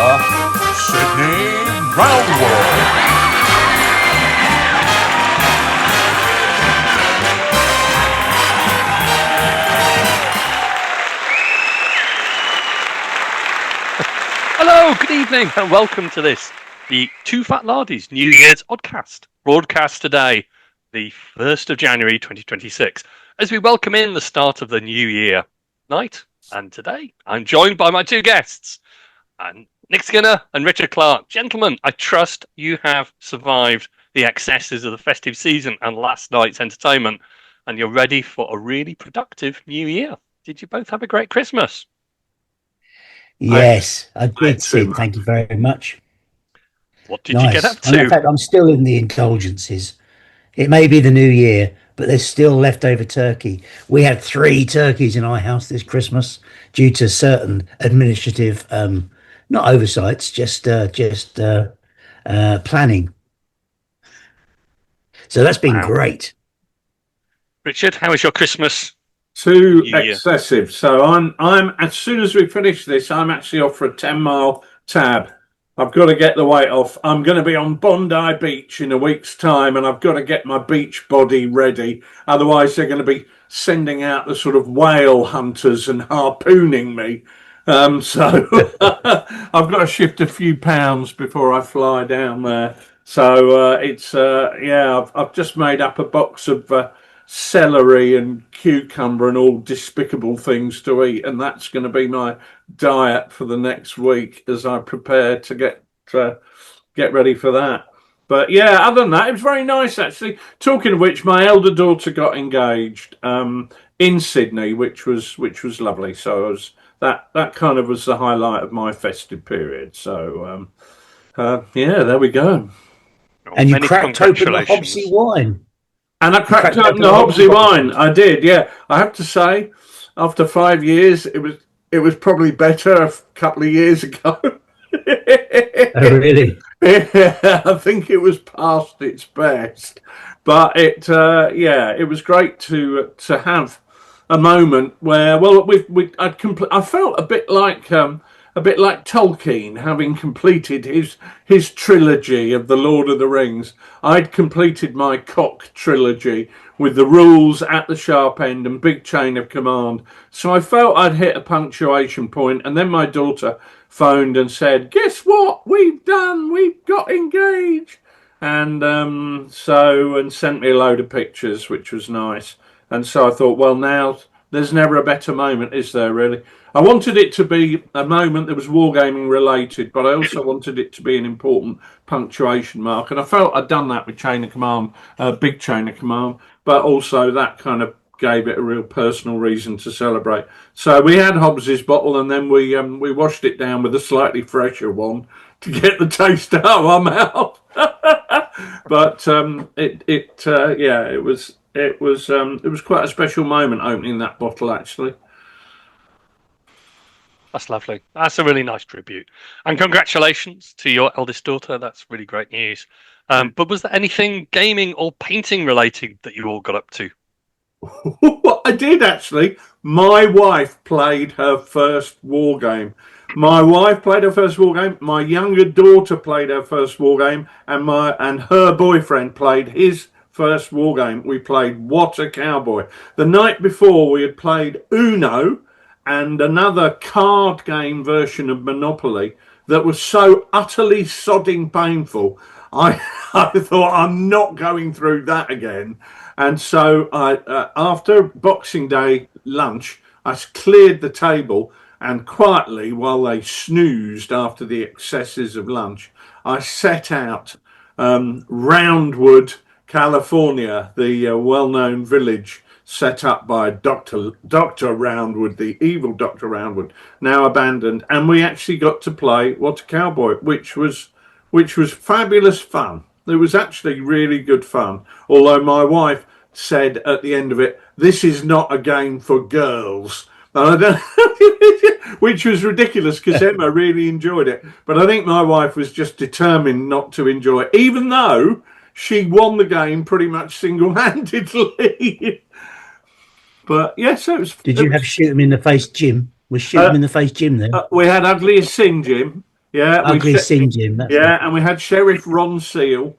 the Sydney Roundworld. Hello, good evening, and welcome to this, the TooFatLardies New Year's Oddcast, broadcast today, the 1st of January 2026, as we welcome in the start of the new year night. And today, I'm joined by my two guests, Nick Skinner and Richard Clark. Gentlemen, I trust you have survived the excesses of the festive season and last night's entertainment, and you're ready for a really productive new year. Did you both have a great Christmas? Yes, I did, Sid. Thank you very much. What did you get up to? And in fact, I'm still in the indulgences. It may be the new year, but there's still leftover turkey. We had 3 turkeys in our house this Christmas due to certain administrative, not oversights, just planning. So that's been great. Richard, how was your Christmas? Too excessive. So I'm as soon as we finish this, I'm actually off for a 10-mile tab. I've got to get the weight off. I'm going to be on Bondi Beach in a week's time, and I've got to get my beach body ready. Otherwise, they're going to be sending out the sort of whale hunters and harpooning me. So I've got to shift a few pounds before I fly down there. So I've just made up a box of celery and cucumber and all despicable things to eat, and that's going to be my diet for the next week as I prepare to get ready for that. But yeah, other than that, it was very nice actually. Talking of which, my elder daughter got engaged in Sydney, which was lovely. So that kind of was the highlight of my festive period. So there we go. And you cracked open the Hobsy wine. And I cracked open the Hobsy wine. I did, yeah. I have to say, after 5 years, it was probably better a couple of years ago. Oh, really? Yeah, I think it was past its best. But it was great to have a moment where, well, I felt a bit like Tolkien having completed his trilogy of the Lord of the Rings. I'd completed my Cock trilogy with the rules at the sharp end and big chain of command. So I felt I'd hit a punctuation point, and then my daughter phoned and said, "Guess what? We've got engaged." And sent me a load of pictures, which was nice. And so I thought, well, now there's never a better moment, is there, really? I wanted it to be a moment that was wargaming related, but I also wanted it to be an important punctuation mark. And I felt I'd done that with Chain of Command, big Chain of Command, but also that kind of gave it a real personal reason to celebrate. So we had Hobbs's bottle, and then we washed it down with a slightly fresher one to get the taste out of our mouth. But it was quite a special moment opening that bottle, actually. That's lovely. That's a really nice tribute. And congratulations to your eldest daughter. That's really great news. But was there anything gaming or painting related that you all got up to? I did, actually. My wife played her first war game. My younger daughter played her first war game, and her boyfriend played his first war game. We played What a Cowboy. The night before, we had played Uno and another card game version of Monopoly that was so utterly sodding painful. I thought, I'm not going through that again. And so after Boxing Day lunch, I cleared the table, and quietly, while they snoozed after the excesses of lunch, I set out Roundwood, California, the well-known village set up by Dr. Roundwood, the evil Dr. Roundwood, now abandoned, and we actually got to play What a Cowboy, which was fabulous fun. It was actually really good fun, although my wife said at the end of it, "This is not a game for girls," which was ridiculous because Emma really enjoyed it. But I think my wife was just determined not to enjoy it, even though she won the game pretty much single-handedly. But yes, it was. Did you have shoot him in the face, Jim? Was shoot him in the face, Jim? There, we had Ugliest Sin, Jim. Yeah, Ugly Sin Jim. That's yeah, and we had Sheriff Ron Seal.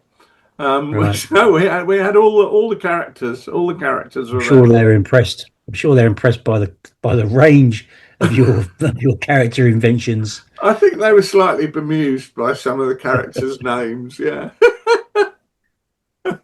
right. So we had all the characters. All the characters I'm were sure there. they're impressed. I'm sure they're impressed by the range of your character inventions. I think they were slightly bemused by some of the characters' names. Yeah, but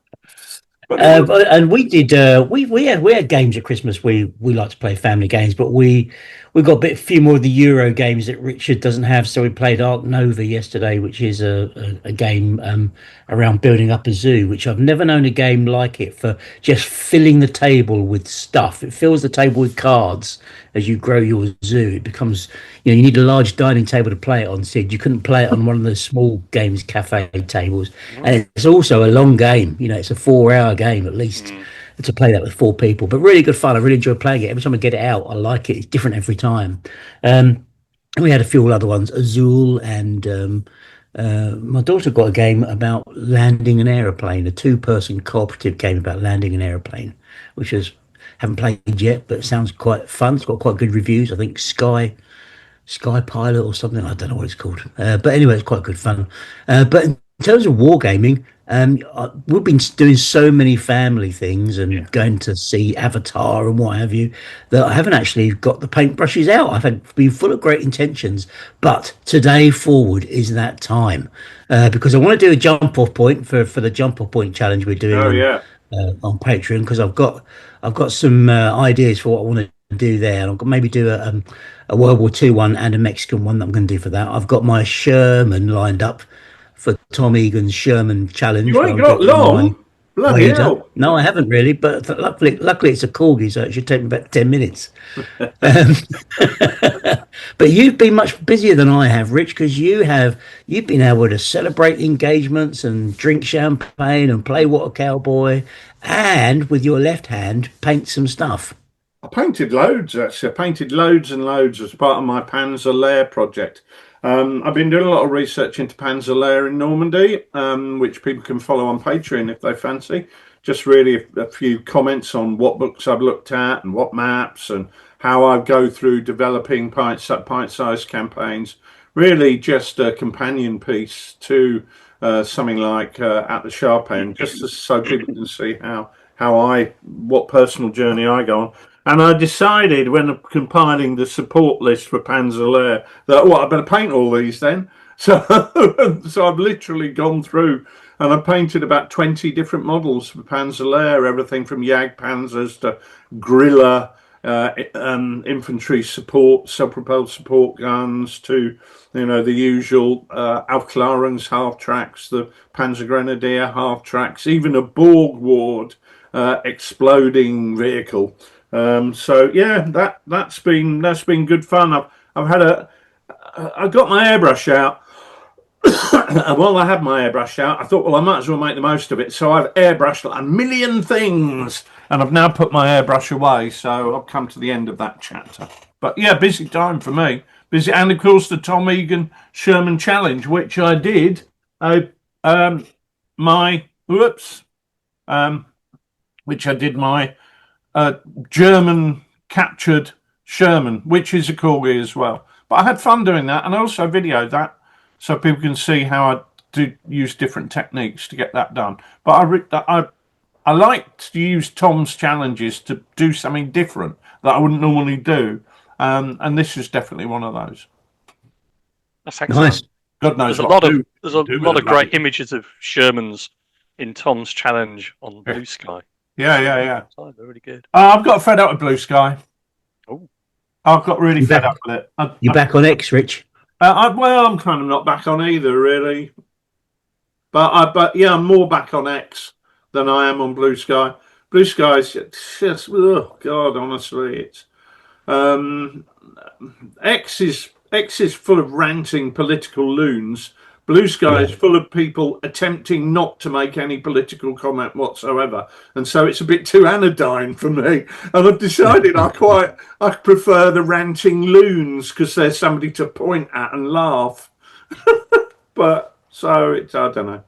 it was, And we did we had games at Christmas. We like to play family games, but we got a few more of the Euro games that Richard doesn't have. So we played Ark Nova yesterday, which is a game around building up a zoo, which I've never known a game like it for just filling the table with stuff. It fills the table with cards as you grow your zoo. It becomes, you know, you need a large dining table to play it on, Sid. You couldn't play it on one of those small games cafe tables. And it's also a long game. You know, it's a 4 hour game at least to play that with 4 people. But really good fun. I really enjoy playing it. Every time I get it out, I like it. It's different every time. And we had a few other ones, Azul, and my daughter got a game about landing an aeroplane, a 2-person cooperative game about landing an aeroplane, which is haven't played yet, but sounds quite fun. It's got quite good reviews. I think Sky Pilot or something. I don't know what it's called. But anyway, it's quite good fun. But in terms of wargaming, we've been doing so many family things and going to see Avatar and what have you that I haven't actually got the paintbrushes out. I've been full of great intentions, but today forward is that time because I want to do a jump off point for the jump off point challenge we're doing on Patreon because I've got some ideas for what I want to do there. And I'll maybe do a World War II one and a Mexican one that I'm going to do for that. I've got my Sherman lined up for Tom Egan's Sherman challenge. you ain't got long. Bloody hell. No, I haven't really, but luckily it's a corgi, so it should take me about 10 minutes. But you've been much busier than I have, Rich, because you've been able to celebrate engagements and drink champagne and play What a Cowboy, and with your left hand paint some stuff. I painted loads, actually. I painted loads and loads as part of my Panzer Lair project. I've been doing a lot of research into Panzer Lair in Normandy, which people can follow on Patreon if they fancy. Just really a few comments on what books I've looked at and what maps and how I go through developing pint-sized campaigns. Really just a companion piece to something like At the Sharp End, just so people can see what personal journey I go on. And I decided when compiling the support list for Panzer Lair that, I better paint all these then. So I've literally gone through and I painted about 20 different models for Panzer Lair, everything from Jagdpanzers to Griller, infantry support, self-propelled support guns to, the usual Aufklärungs half-tracks, the Panzer Grenadier half-tracks, even a Borg Ward exploding vehicle. So yeah, that's been good fun. I got my airbrush out. And while I had my airbrush out, I thought, I might as well make the most of it. So I've airbrushed a million things, and I've now put my airbrush away. So I've come to the end of that chapter. But yeah, busy time for me. Busy, and of course the Tom Egan Sherman Challenge, which I did. Which I did my German captured Sherman, which is a corgi as well. But I had fun doing that, and I also videoed that so people can see how I do use different techniques to get that done. But I like to use Tom's challenges to do something different that I wouldn't normally do, and this is definitely one of those. That's excellent. Nice. God knows there's a lot of great images of Shermans in Tom's challenge on Blue Sky. Yeah. Oh, they're really good. I've got fed up with Blue Sky. Oh, I've got really fed up with it. You're back on X, Rich? I'm kind of not back on either, really. But yeah, I'm more back on X than I am on Blue Sky. Blue Sky is just, oh God, honestly, it's X is full of ranting political loons. Blue Sky is full of people attempting not to make any political comment whatsoever, and so it's a bit too anodyne for me. And I've decided I prefer the ranting loons because there's somebody to point at and laugh. But so it's, I don't know.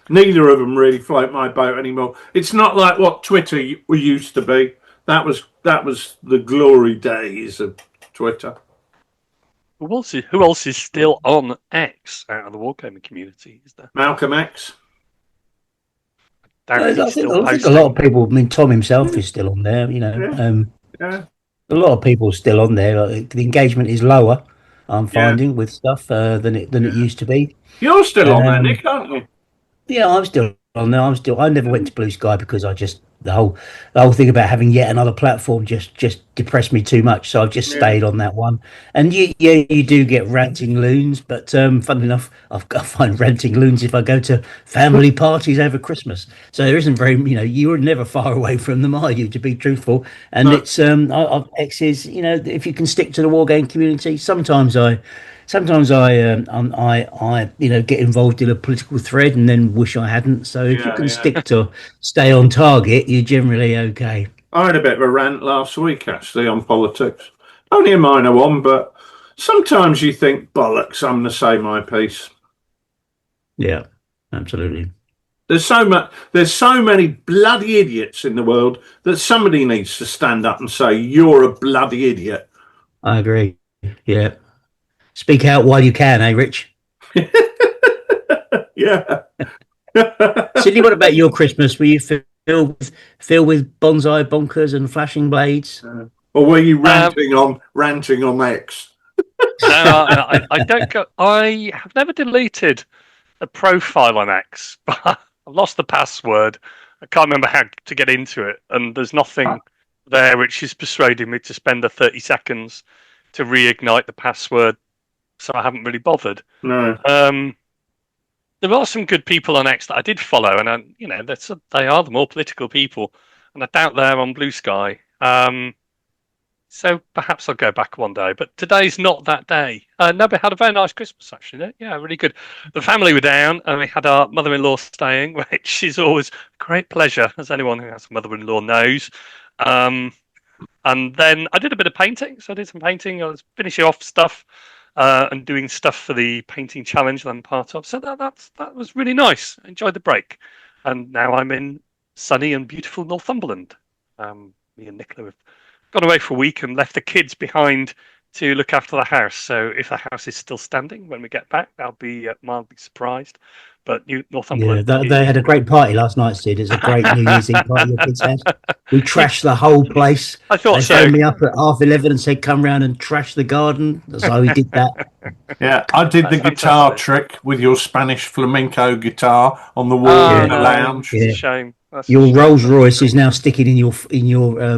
Neither of them really float my boat anymore. It's not like what Twitter used to be. That was the glory days of Twitter. Who else is still on X out of the wargaming community? Is there? Malcolm X. Doubt I he's think, still I think a lot of posting. people. I mean, Tom himself is still on there. Yeah, yeah, A lot of people are still on there. Like, the engagement is lower. I'm yeah, finding with stuff than it yeah. used to be. You're still on there, Um, Nick, aren't you? Yeah, I'm still on there. I never went to Blue Sky because I just the whole thing about having yet another platform just depressed me too much. So I've just Yeah. stayed on that one. And you do get ranting loons, but funnily enough, I find ranting loons if I go to family parties over Christmas. So there isn't very, you're never far away from them, are you? To be truthful, and No. it's X is, if you can stick to the war game community. Sometimes I get involved in a political thread and then wish I hadn't. So if you Yeah, can yeah. stay on target, you're generally okay. I had a bit of a rant last week, actually, on politics. Only a minor one, but sometimes you think, bollocks, I'm going to say my piece. Yeah, absolutely. There's so many bloody idiots in the world that somebody needs to stand up and say, you're a bloody idiot. I agree. Yeah. Speak out while you can, eh, Rich? Yeah. Sydney, what about your Christmas? Were you filled with bonsai bonkers and flashing blades? Or were you Um, ranting on X? no, I don't go. I have never deleted a profile on X, but I've lost the password. I can't remember how to get into it, and there's nothing there which is persuading me to spend the 30 seconds to reignite the password. So I haven't really bothered. No. There are some good people on X that I did follow, and they are the more political people, and I doubt they're on Blue Sky. So perhaps I'll go back one day, but today's not that day. No, we had a very nice Christmas actually. Yeah, really good. The family were down, and we had our mother-in-law staying, which is always a great pleasure, as anyone who has a mother-in-law knows. And then I did a bit of painting. So I did some painting. I was finishing off stuff and doing stuff for the painting challenge that I'm part of. So that was really nice. I enjoyed the break. And now I'm in sunny and beautiful Northumberland. Me and Nicola have gone away for a week and left the kids behind to look after the house. So if the house is still standing when we get back, I'll be mildly surprised. But Yeah, Northumberland they had a great party last night, Sid. It's a great New Year's Eve party your kids had. We trashed the whole place. I thought They so. phoned me up at 11:30 and said, "Come round and trash the garden." So we did that. Yeah, I did the That's guitar fantastic. trick with your Spanish flamenco guitar on the wall in the No, lounge. it's Yeah. a shame. That's a Your shame. Rolls Royce is now sticking in your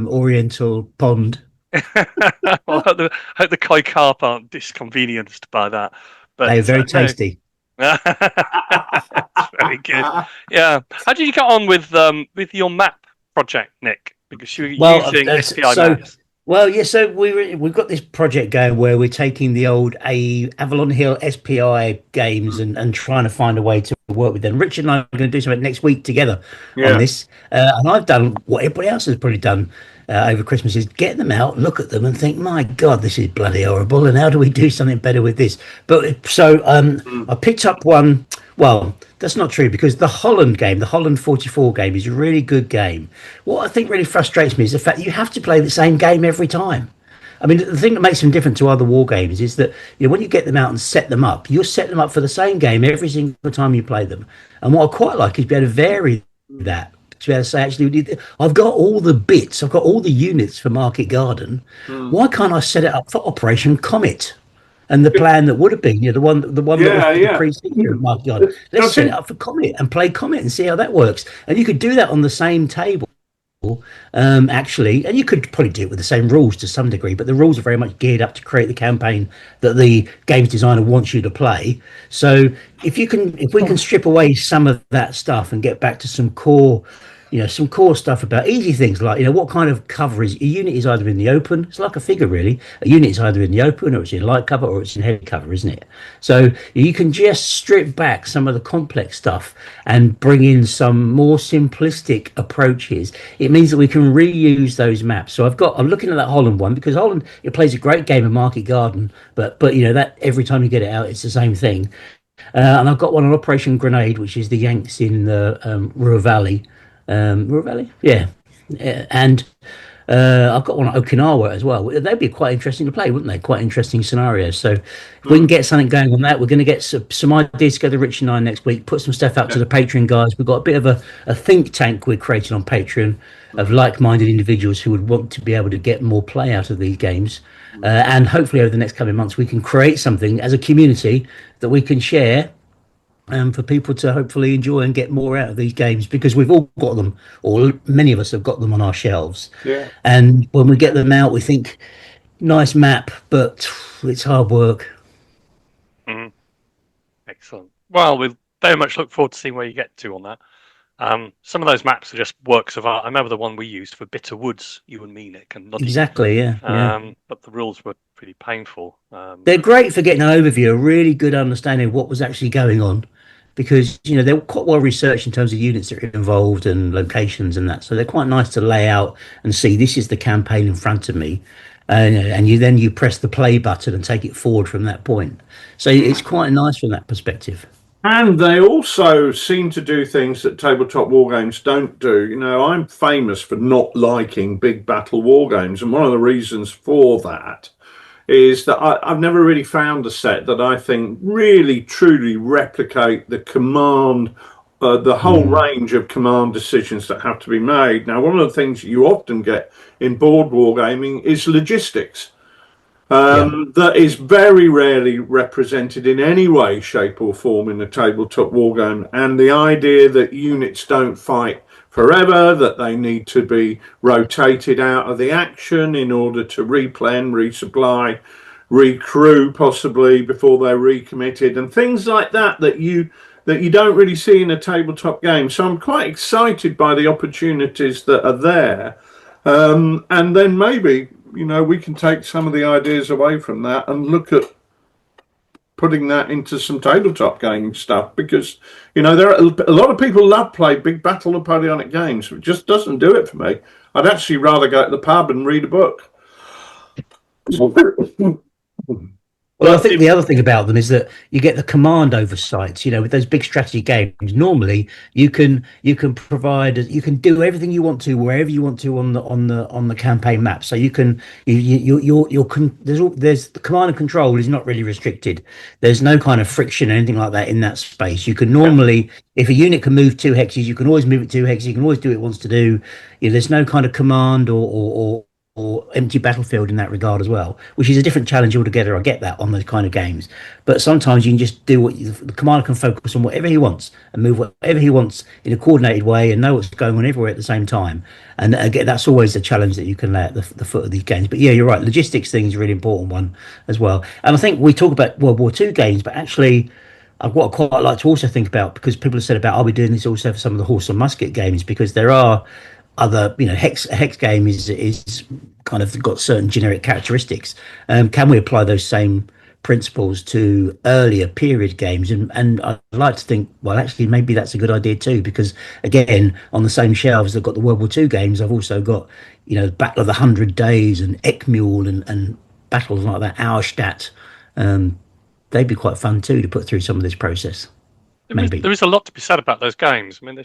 Oriental pond. Well, I hope the koi carp aren't disconvenienced by that. But They're very no. tasty. That's very good. Yeah. How did you get on with your map project, Nick? Because you were using SPI maps. Well, yeah. So we've got this project going where we're taking the old Avalon Hill SPI games and trying to find a way to work with them. Richard and I are going to do something next week together Yeah. on this, and I've done what everybody else has probably done over Christmas: is get them out, look at them, and think, "My God, this is bloody horrible!" And how do we do something better with this? But so I picked up one. Well, that's not true because the Holland game, the Holland 44 game, is a really good game. What I think really frustrates me is the fact that you have to play the same game every time. I mean, the thing that makes them different to other war games is that when you get them out and set them up, you'll set them up for the same game every single time you play them. And what I quite like is be able to vary that. To be able to say, actually, I've got all the bits, I've got all the units for Market Garden. Why can't I set it up for Operation Comet? And the plan that would have been, the one that was the pre-sequel of Market Garden. Let's set it up for Comet and play Comet and see how that works. And you could do that on the same table. Actually, and you could probably do it with the same rules to some degree, but the rules are very much geared up to create the campaign that the games designer wants you to play. So if we can strip away some of that stuff and get back to some core stuff about easy things like, what kind of cover is a unit is either in the open. It's like a figure, really. A unit is either in the open or it's in light cover or it's in heavy cover, isn't it? So you can just strip back some of the complex stuff and bring in some more simplistic approaches. It means that we can reuse those maps. So I'm looking at that Holland one because Holland, it plays a great game of Market Garden, but that every time you get it out, it's the same thing. And I've got one on Operation Grenade, which is the Yanks in the Ruhr Valley. Ruhr Valley, yeah, and I've got one at Okinawa as well. They'd be quite interesting to play, wouldn't they? Quite interesting scenarios. So if we can get something going on that, we're going to get some ideas together, Rich and I, next week. Put some stuff out to the Patreon guys. We've got a bit of a think tank we're creating on Patreon of like-minded individuals who would want to be able to get more play out of these games. And hopefully over the next coming months, we can create something as a community that we can share for people to hopefully enjoy and get more out of these games, because we've all got them, or many of us have got them on our shelves. Yeah. And when we get them out, we think, nice map, but it's hard work. Excellent. Well, we very much look forward to seeing where you get to on that. Some of those maps are just works of art. I remember the one we used for Bitter Woods, you and me, Nick, and Noddy. Exactly, yeah. But the rules were pretty painful. They're great for getting an overview, a really good understanding of what was actually going on, because they're quite well researched in terms of units that are involved and locations and that. So they're quite nice to lay out and see, this is the campaign in front of me, and you press the play button and take it forward from that point. So it's quite nice from that perspective. And they also seem to do things that tabletop war games don't do. I'm famous for not liking big battle war games, and one of the reasons for that is that I've never really found a set that I think really truly replicate the command, the whole range of command decisions that have to be made. Now, one of the things you often get in board wargaming is logistics. That is very rarely represented in any way, shape or form in a tabletop wargame. And the idea that units don't fight forever, that they need to be rotated out of the action in order to replen, resupply, recrew possibly before they're recommitted, and things like that you don't really see in a tabletop game. So I'm quite excited by the opportunities that are there. And then maybe, we can take some of the ideas away from that and look at putting that into some tabletop gaming stuff, because there are a lot of people love play big battle Napoleonic games. It just doesn't do it for me. I'd actually rather go to the pub and read a book. Well, I think the other thing about them is that you get the command oversight. With those big strategy games, normally you can provide, you can do everything you want to wherever you want to on the campaign map. So you can there's the command and control is not really restricted. There's no kind of friction or anything like that in that space. You can normally, if a unit can move 2 hexes, you can always move it 2 hexes. You can always do what it wants to do. There's no kind of command or empty battlefield in that regard as well, which is a different challenge altogether. I get that on those kind of games, but sometimes you can just do the commander can focus on whatever he wants and move whatever he wants in a coordinated way and know what's going on everywhere at the same time. And again, that's always the challenge that you can lay at the foot of these games. But yeah, you're right, logistics thing is a really important one as well. And I think we talk about World War II games, but actually what I quite like to also think about, because people have said about, I'll be doing this also for some of the horse and musket games, because there are other, hex game is kind of got certain generic characteristics. Can we apply those same principles to earlier period games? And I'd like to think, well, actually, maybe that's a good idea too, because again, on the same shelves, I've got the World War II games. I've also got, Battle of the 100 Days and Eckmühl and battles like that, Auerstadt. They'd be quite fun too to put through some of this process. Maybe there is a lot to be said about those games. I mean,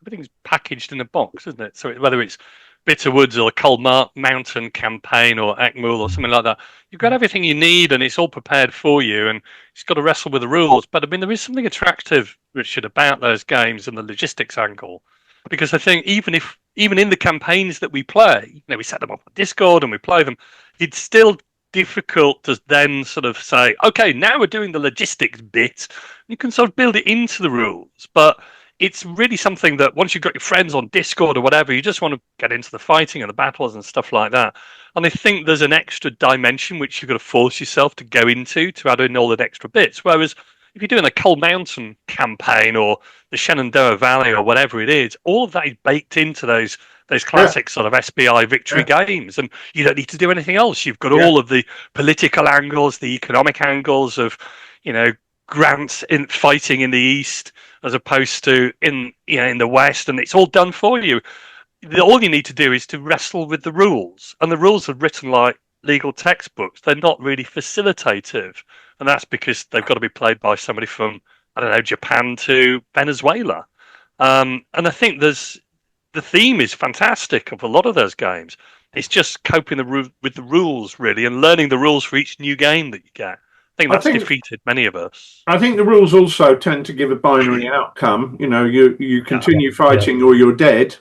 everything's packaged in a box, isn't it? So whether it's Bitter Woods or Cold Mountain Campaign or Eckmühl or something like that, you've got everything you need and it's all prepared for you, and you've got to wrestle with the rules. But I mean, there is something attractive, Richard, about those games and the logistics angle, because I think even in the campaigns that we play, we set them up on Discord and we play them, it's still difficult to then sort of say, okay, now we're doing the logistics bit. You can sort of build it into the rules, but it's really something that once you've got your friends on Discord or whatever, you just want to get into the fighting and the battles and stuff like that. And I think there's an extra dimension which you've got to force yourself to go into to add in all the extra bits. Whereas if you're doing a Cold Mountain campaign or the Shenandoah Valley or whatever it is, all of that is baked into those classic sort of SBI victory games, and you don't need to do anything else. You've got all of the political angles, the economic angles of, Grant in fighting in the East as opposed to in the West, and it's all done for you. All you need to do is to wrestle with the rules, and the rules are written like legal textbooks. They're not really facilitative, and that's because they've got to be played by somebody from, Japan to Venezuela. And I think the theme is fantastic of a lot of those games. It's just coping with the rules, really, and learning the rules for each new game that you get. I think that's defeated many of us. I think the rules also tend to give a binary outcome. You know, you continue fighting or you're dead.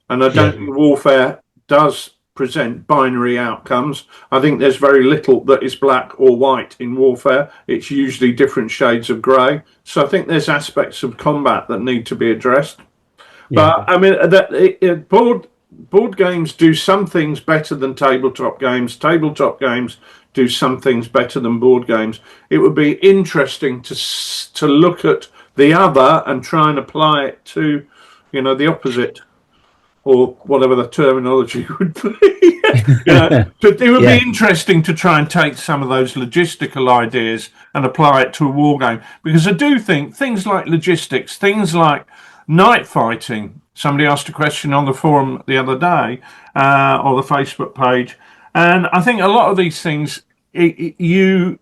And I don't think warfare does present binary outcomes. I think there's very little that is black or white in warfare. It's usually different shades of grey. So I think there's aspects of combat that need to be addressed. But I mean, board games do some things better than tabletop games. Tabletop games do some things better than board games. It would be interesting to look at the other and try and apply it to, you know, the opposite, or whatever the terminology would be. But it would be interesting to try and take some of those logistical ideas and apply it to a war game, because I do think things like logistics, things like night fighting. Somebody asked a question on the forum the other day, or the Facebook page, and I think a lot of these things you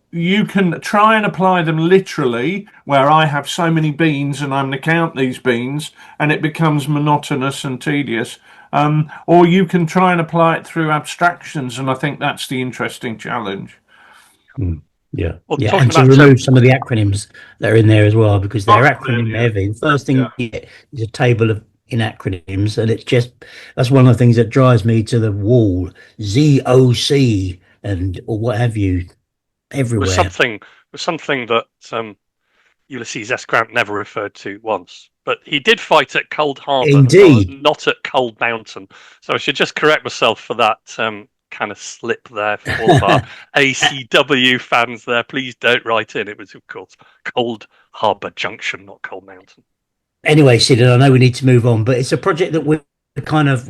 can try and apply them literally, where I have so many beans and I'm going to count these beans, and it becomes monotonous and tedious. Or you can try and apply it through abstractions, and I think that's the interesting challenge. Yeah, and to remove some of the acronyms that are in there as well, because they're acronym heavy. The first thing you get is a table of in acronyms, and that's one of the things that drives me to the wall. ZOC or what have you, everywhere. Was something that Ulysses S. Grant never referred to once, but he did fight at Cold Harbor, indeed, not at Cold Mountain. So I should just correct myself for that kind of slip there for all of our ACW fans there. Please don't write in. It was, of course, Cold Harbor Junction, not Cold Mountain. Anyway, Sid, I know we need to move on, but it's a project that we're kind of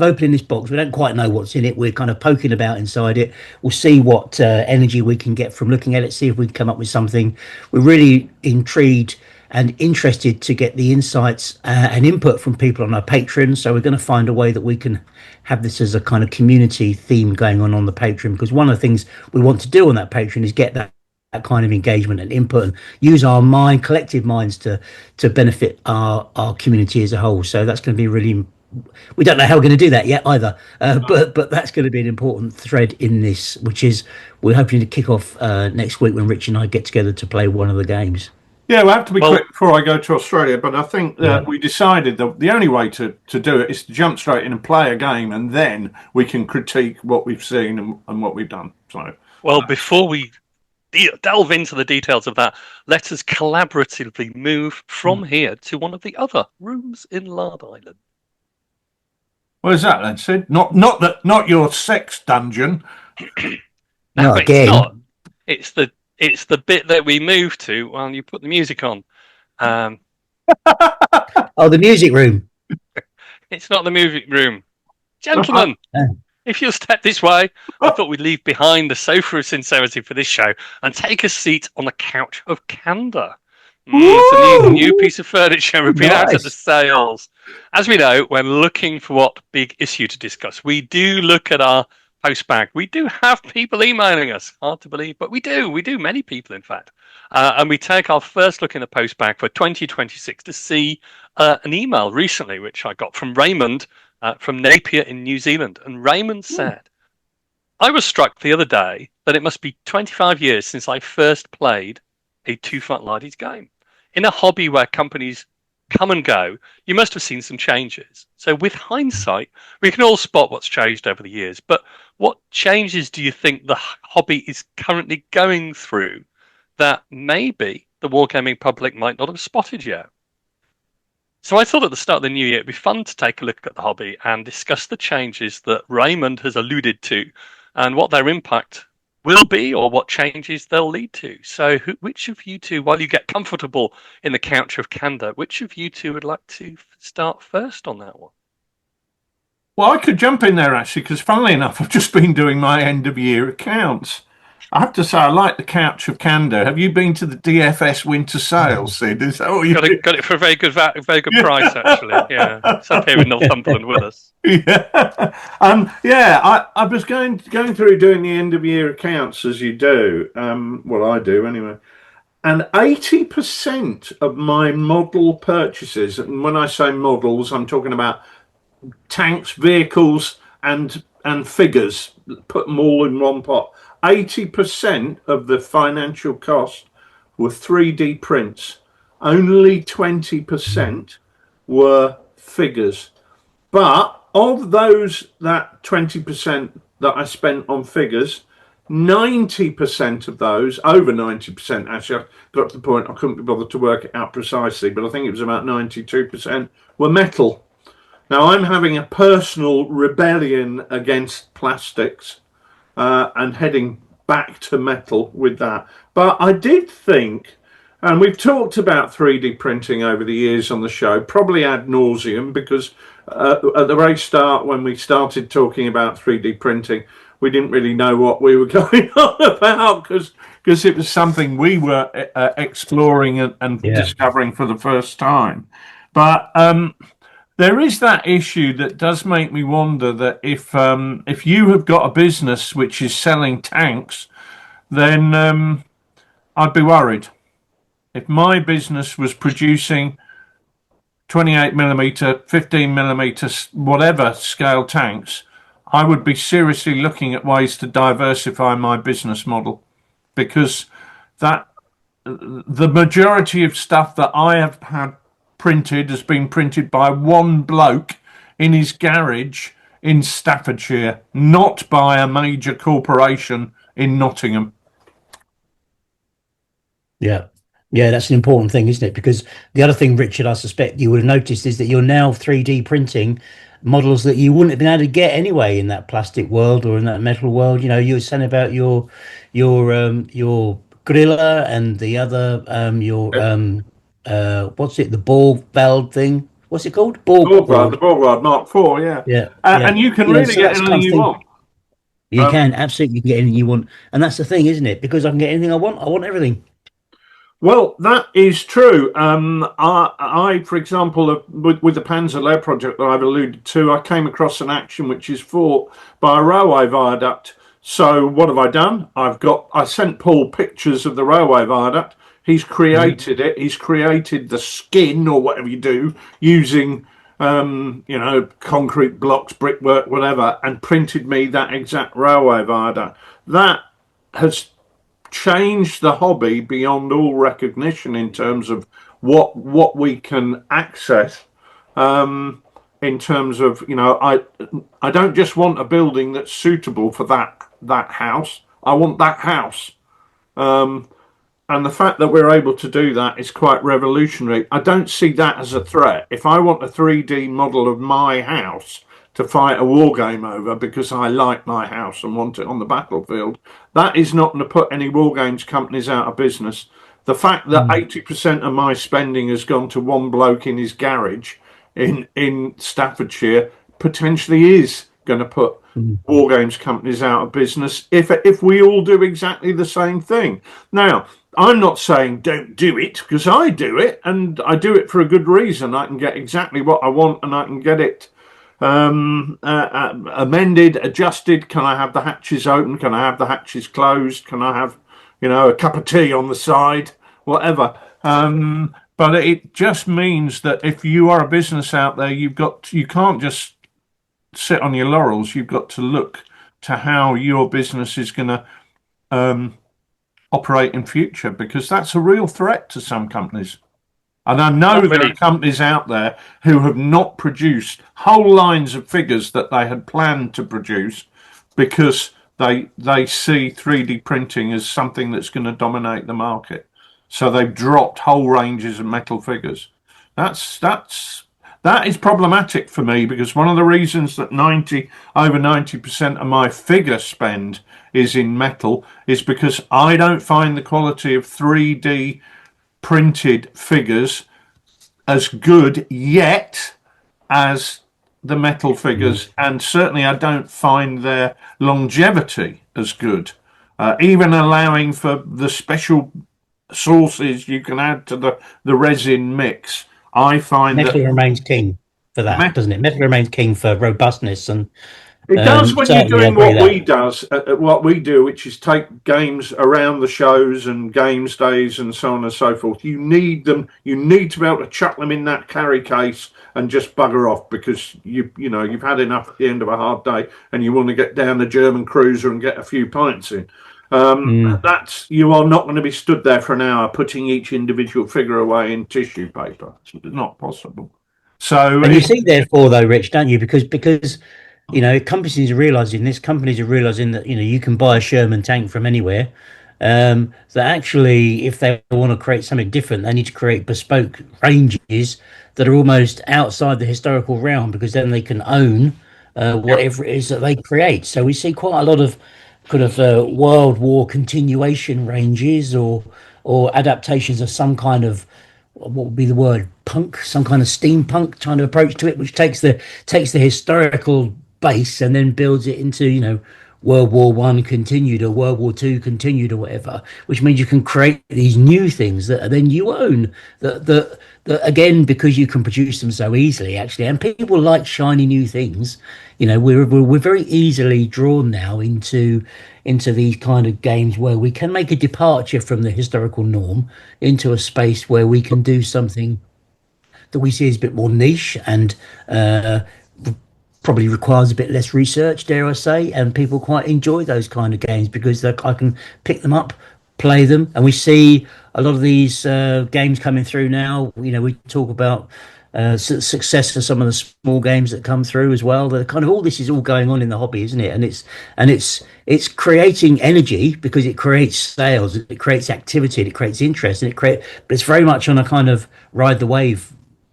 opening this box. We don't quite know what's in it. We're kind of poking about inside it. We'll see what energy we can get from looking at it, see if we can come up with something. We're really intrigued and interested to get the insights and input from people on our Patreon. So we're going to find a way that we can have this as a kind of community theme going on the Patreon, because one of the things we want to do on that Patreon is get that kind of engagement and input, and use our collective minds to benefit our community as a whole. So that's going to be really, we don't know how we're going to do that yet either, but that's going to be an important thread in this, which is we're hoping to kick off next week when Rich and I get together to play one of the games. Yeah, we'll have to be quick before I go to Australia, but I think that we decided that the only way to do it is to jump straight in and play a game, and then we can critique what we've seen and what we've done. So, before we delve into the details of that, let us collaboratively move from here to one of the other rooms in Lard Island. Where's that then, Sid? Not your sex dungeon. No, it's not. It's the bit that we move to while you put the music on. The music room. It's not the music room, gentlemen. If you'll step this way, I thought we'd leave behind the sofa of sincerity for this show and take a seat on the couch of candour. It's a new piece of furniture. We've been out at the sales. As we know, when looking for what big issue to discuss, we do look at our post bag. We do have people emailing us. Hard to believe, but we do. We do, many people, in fact. And we take our first look in the post bag for 2026 to see an email recently, which I got from Raymond, from Napier in New Zealand. And Raymond said, I was struck the other day that it must be 25 years since I first played a TooFatLardies game. In a hobby where companies come and go, you must have seen some changes. So with hindsight, we can all spot what's changed over the years. But what changes do you think the hobby is currently going through that maybe the wargaming public might not have spotted yet? So I thought at the start of the new year it'd be fun to take a look at the hobby and discuss the changes that Raymond has alluded to and what their impact will be, or what changes they'll lead to. So which of you two, while you get comfortable in the couch of candour, which of you two would like to start first on that one? Well, I could jump in there, actually, because funnily enough, I've just been doing my end of year accounts. I have to say, I like the couch of candour. Have you been to the DFS winter sales, Sid? Is that what you got it for a very good price, actually. Yeah, it's up here in Northumberland with us. Yeah, I was going through doing the end of year accounts as you do. Well, I do anyway. And 80% of my model purchases, and when I say models, I'm talking about tanks, vehicles, and figures, put them all in one pot. 80% of the financial cost were 3D prints. Only 20% were figures. But of those, that 20% that I spent on figures, 90% of those, over 90% actually, I got to the point I couldn't be bothered to work it out precisely, but I think it was about 92%, were metal. Now I'm having a personal rebellion against plastics and heading back to metal with that. But I did think, and we've talked about 3D printing over the years on the show, probably ad nauseum, because at the very start, when we started talking about 3D printing, we didn't really know what we were going on about because it was something we were exploring and discovering for the first time. But there is that issue that does make me wonder that if you have got a business which is selling tanks, then I'd be worried. If my business was producing 28mm, 15mm, whatever scale tanks, I would be seriously looking at ways to diversify my business model, because that the majority of stuff that I have had printed has been printed by one bloke in his garage in Staffordshire, not by a major corporation in Nottingham. Yeah. Yeah, that's an important thing, isn't it? Because the other thing, Richard, I suspect you would have noticed is that you're now 3D printing models that you wouldn't have been able to get anyway in that plastic world or in that metal world. You know, you were saying about your griller and the other what's it, the ball valve thing? What's it called? The Borgward Mark IV, yeah. Yeah. And you can really so get that's anything you want. You can absolutely get anything you want, and that's the thing, isn't it? Because I can get anything I want everything. Well, that is true. I, for example, with the Panzer Lehr project that I've alluded to, I came across an action which is fought by a railway viaduct. So what have I done? I sent Paul pictures of the railway viaduct. He's created it. He's created the skin or whatever you do using, concrete blocks, brickwork, whatever, and printed me that exact railway viaduct. That has changed the hobby beyond all recognition in terms of what we can access. In terms of, I don't just want a building that's suitable for that house. I want that house. And the fact that we're able to do that is quite revolutionary. I don't see that as a threat. If I want a 3D model of my house to fight a war game over because I like my house and want it on the battlefield, that is not going to put any war games companies out of business. The fact that 80% of my spending has gone to one bloke in his garage in Staffordshire potentially is going to put war games companies out of business if we all do exactly the same thing. Now, I'm not saying don't do it, because I do it, and I do it for a good reason. I can get exactly what I want, and I can get it amended, adjusted. Can I have the hatches open? Can I have the hatches closed? Can I have, a cup of tea on the side? Whatever. But it just means that if you are a business out there, you can't just sit on your laurels. You've got to look to how your business is going to operate in future, because that's a real threat to some companies. And I know there are companies out there who have not produced whole lines of figures that they had planned to produce because they see 3D printing as something that's going to dominate the market. So they've dropped whole ranges of metal figures. That is problematic for me, because one of the reasons that over 90% of my figure spend is in metal is because I don't find the quality of 3D printed figures as good yet as the metal figures, and certainly I don't find their longevity as good, even allowing for the special sauces you can add to the resin mix. I find metal remains king for that, doesn't it? Metal remains king for robustness and It does when you're Certainly, I doing agree what we do, which is take games around the shows and games days and so on and so forth. You need them. You need to be able to chuck them in that carry case and just bugger off because you've had enough at the end of a hard day and you want to get down the German cruiser and get a few pints in. You are not going to be stood there for an hour putting each individual figure away in tissue paper. It's not possible. So, And you see, therefore, though, Rich, don't you? Because companies are realizing this. Companies are realizing that you can buy a Sherman tank from anywhere. That actually, if they want to create something different, they need to create bespoke ranges that are almost outside the historical realm, because then they can own whatever it is that they create. So we see quite a lot of kind of World War continuation ranges or adaptations of some kind of, what would be the word, punk, some kind of steampunk kind of approach to it, which takes the historical base and then builds it into World War One continued or World War Two continued or whatever, which means you can create these new things that then you own, that again, because you can produce them so easily actually, and people like shiny new things. We're very easily drawn now into these kind of games where we can make a departure from the historical norm into a space where we can do something that we see as a bit more niche and probably requires a bit less research, dare I say, and people quite enjoy those kind of games because I can pick them up, play them, and we see a lot of these games coming through now. We talk about success of some of the small games that come through as well. The kind of all this is all going on in the hobby, isn't it? And it's creating energy because it creates sales, it creates activity, and it creates interest, but it's very much on a kind of ride the wave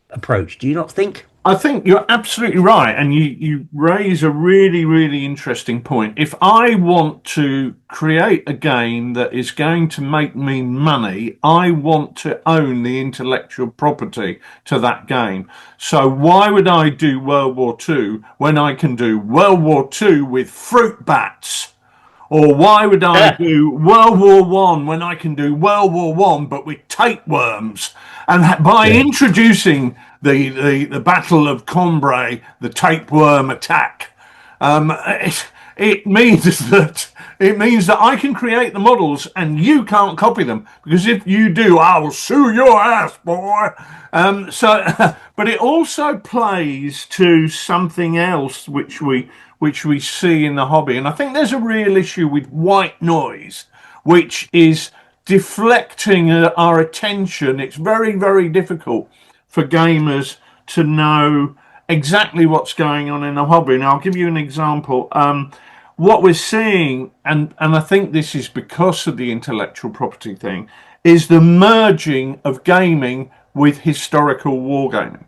approach. Do you not think? I think you're absolutely right, and you raise a really, really interesting point. If I want to create a game that is going to make me money, I want to own the intellectual property to that game. So why would I do World War II when I can do World War II with fruit bats? Or why would I do World War One when I can do World War One but with tapeworms? And by introducing the Battle of Cambrai, the tapeworm attack, it means that I can create the models and you can't copy them, because if you do, I will sue your ass, boy. But it also plays to something else which we see in the hobby, and I think there's a real issue with white noise, which is deflecting our attention. It's very, very difficult for gamers to know exactly what's going on in the hobby. And I'll give you an example. What we're seeing, and I think this is because of the intellectual property thing, is the merging of gaming with historical wargaming.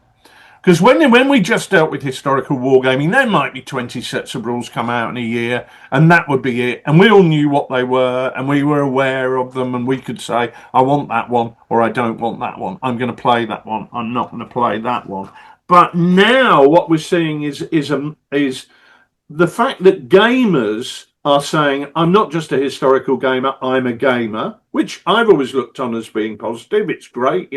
Because when we just dealt with historical wargaming, there might be 20 sets of rules come out in a year, and that would be it. And we all knew what they were, and we were aware of them, and we could say, I want that one, or I don't want that one. I'm going to play that one. I'm not going to play that one. But now what we're seeing is the fact that gamers are saying, I'm not just a historical gamer, I'm a gamer, which I've always looked on as being positive. It's great,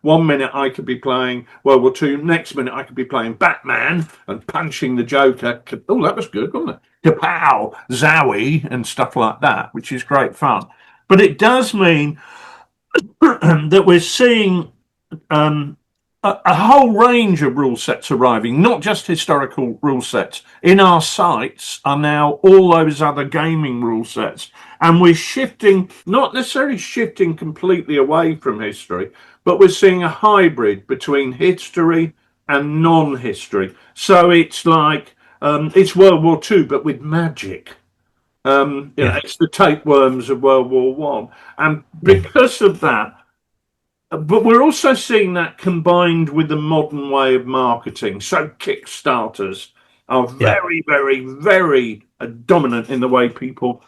1 minute I could be playing World War II, next minute I could be playing Batman and punching the Joker. Oh, that was good, wasn't it? Kapow, Zowie, and stuff like that, which is great fun. But it does mean that we're seeing a whole range of rule sets arriving, not just historical rule sets. In our sites are now all those other gaming rule sets. And we're shifting, not necessarily shifting completely away from history, but we're seeing a hybrid between history and non-history. So it's like, it's World War II, but with magic. It's the tapeworms of World War One. And because of that, but we're also seeing that combined with the modern way of marketing. So Kickstarters are very, very, very dominant in the way people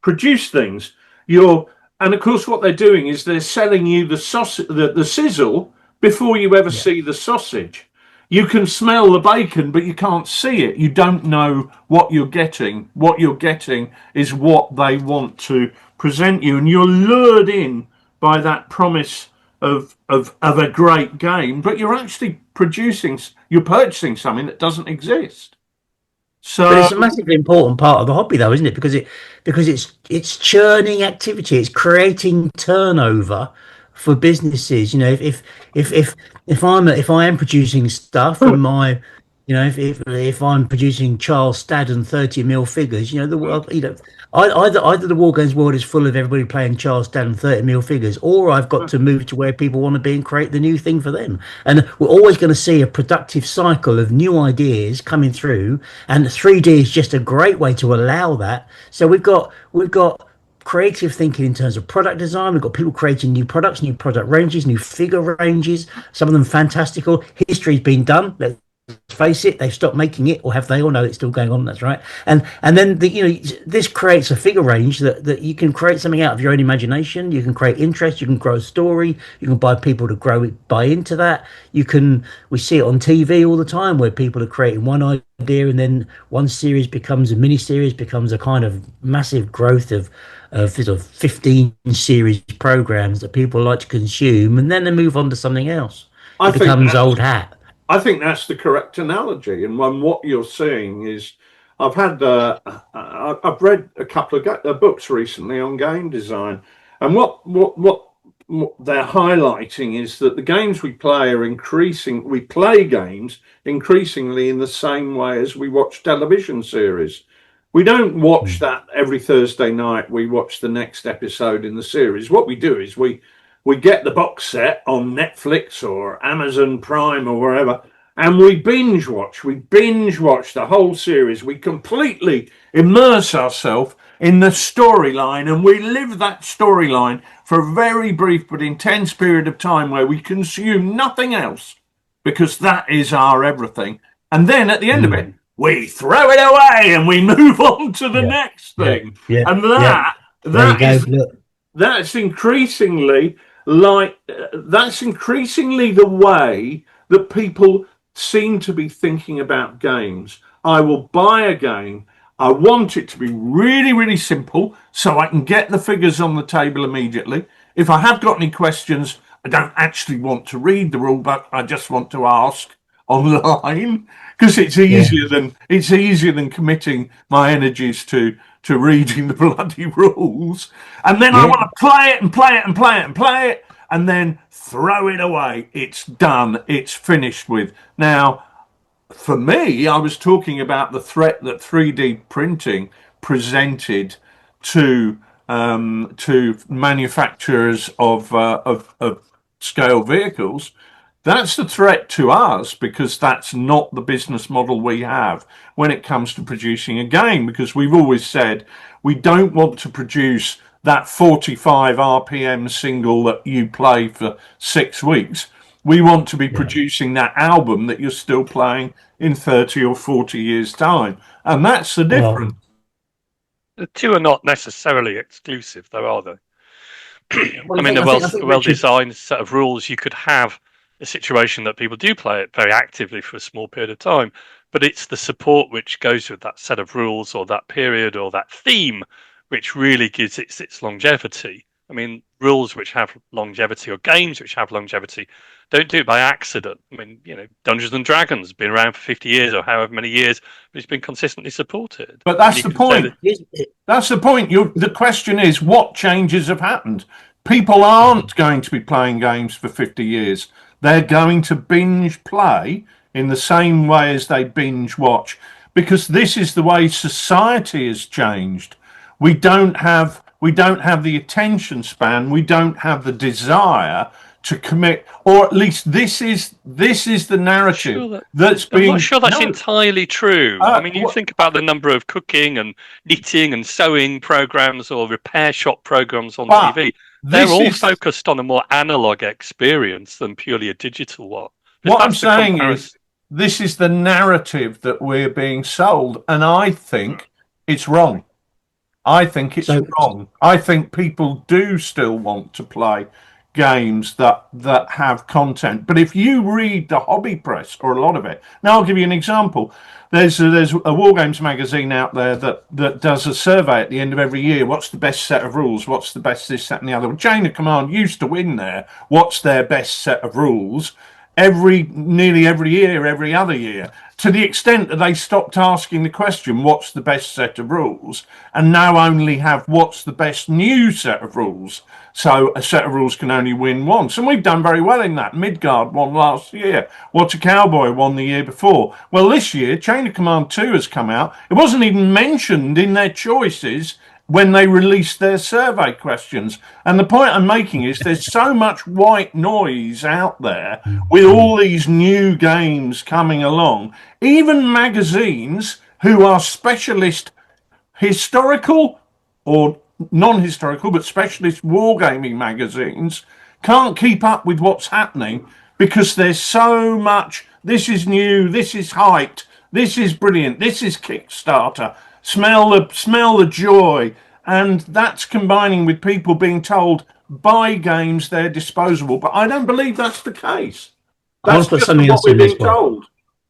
produce things. And of course, what they're doing is they're selling you the sausage, the sizzle, before you ever see the sausage. You can smell the bacon, but you can't see it. You don't know what you're getting. What you're getting is what they want to present you, and you're lured in by that promise of a great game, but you're actually purchasing something that doesn't exist. So But it's a massively important part of the hobby, though, isn't it? Because it's churning activity. It's creating turnover for businesses. You know, if I am producing stuff and my, you know, if I'm producing Charles Staddon 30 mil figures, you know, the world, you know, either the war games world is full of everybody playing Charles Staddon 30 mil figures, or I've got to move to where people want to be and create the new thing for them. And we're always going to see a productive cycle of new ideas coming through, and 3D is just a great way to allow that. So we've got creative thinking in terms of product design. We've got people creating new products, new product ranges, new figure ranges, some of them fantastical. History's been done. Let's face it, they've stopped making it, or have they? Or no, it's still going on. That's right. And then this creates a figure range that you can create something out of your own imagination. You can create interest. You can grow a story. You can buy people to buy into that. We see it on TV all the time where people are creating one idea, and then one series becomes a mini series, becomes a kind of massive growth of sort of 15 series programs that people like to consume, and then they move on to something else. It becomes old hat. I think that's the correct analogy. And what you're seeing is, I've read a couple of books recently on game design, and what they're highlighting is that the games we play are increasing. We play games increasingly in the same way as we watch television series. We don't watch that every Thursday night. We watch the next episode in the series. What we do is we get the box set on Netflix or Amazon Prime or wherever, and we binge watch. We binge watch the whole series. We completely immerse ourselves in the storyline, and we live that storyline for a very brief but intense period of time where we consume nothing else, because that is our everything. And then at the end of it, we throw it away and we move on to the next thing. And that's increasingly the way that people seem to be thinking about games. I will buy a game. I want it to be really, really simple so I can get the figures on the table immediately. If I have got any questions, I don't actually want to read the rule book. I just want to ask online, because it's easier than committing my energies to reading the bloody rules. And then I want to play it and play it and play it and play it, and then throw it away. It's done. It's finished with. Now, for me, I was talking about the threat that 3D printing presented to manufacturers of scale vehicles. That's the threat to us, because that's not the business model we have when it comes to producing a game, because we've always said we don't want to produce that 45 RPM single that you play for 6 weeks. We want to be producing that album that you're still playing in 30 or 40 years' time. And that's the difference. The two are not necessarily exclusive, though, are they? I mean, a well-designed set of rules, you could have a situation that people do play it very actively for a small period of time, but it's the support which goes with that set of rules or that period or that theme which really gives it its longevity. I mean, rules which have longevity or games which have longevity don't do it by accident. I mean, you know, Dungeons and Dragons has been around for 50 years or however many years, but it's been consistently supported. But that's the point. That's the point. The question is, what changes have happened? People aren't going to be playing games for 50 years. They're going to binge play in the same way as they binge watch, because this is the way society has changed. We don't have the attention span. We don't have the desire to commit, or at least this is the narrative that's being. I'm not sure that's entirely true. I mean, you think about the number of cooking and knitting and sewing programs or repair shop programs on TV. They're all focused on a more analog experience than purely a digital one. What I'm saying is, this is the narrative that we're being sold, and I think it's wrong. I think it's wrong. I think people do still want to play games that have content. But if you read the hobby press, or a lot of it, now I'll give you an example. There's a War Games magazine out there that does a survey at the end of every year. What's the best set of rules? What's the best this, that, and the other? Chain of Command used to win there. What's their best set of rules? nearly every year, every other year, to the extent that they stopped asking the question, what's the best set of rules, and now only have what's the best new set of rules. So a set of rules can only win once. And we've done very well in that. Midgard won last year. What's a Cowboy won the year before. Well, this year, Chain of Command 2 has come out. It wasn't even mentioned in their choices when they released their survey questions. And the point I'm making is there's so much white noise out there with all these new games coming along. Even magazines who are specialist historical or non-historical but specialist wargaming magazines can't keep up with what's happening because there's so much. This is new, this is hyped, this is brilliant, this is Kickstarter. Smell the joy. And that's combining with people being told buy games, they're disposable. But I don't believe that's the case. That's just what we're being told.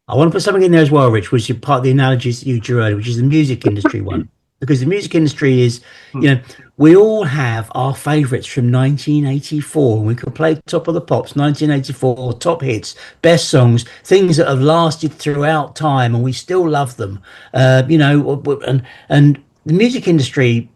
I want to put something in there as well, Rich, which is part of the analogies that you drew earlier, which is the music industry one. Because the music industry is, we all have our favourites from 1984. We could play Top of the Pops, 1984, top hits, best songs, things that have lasted throughout time, and we still love them. And the music industry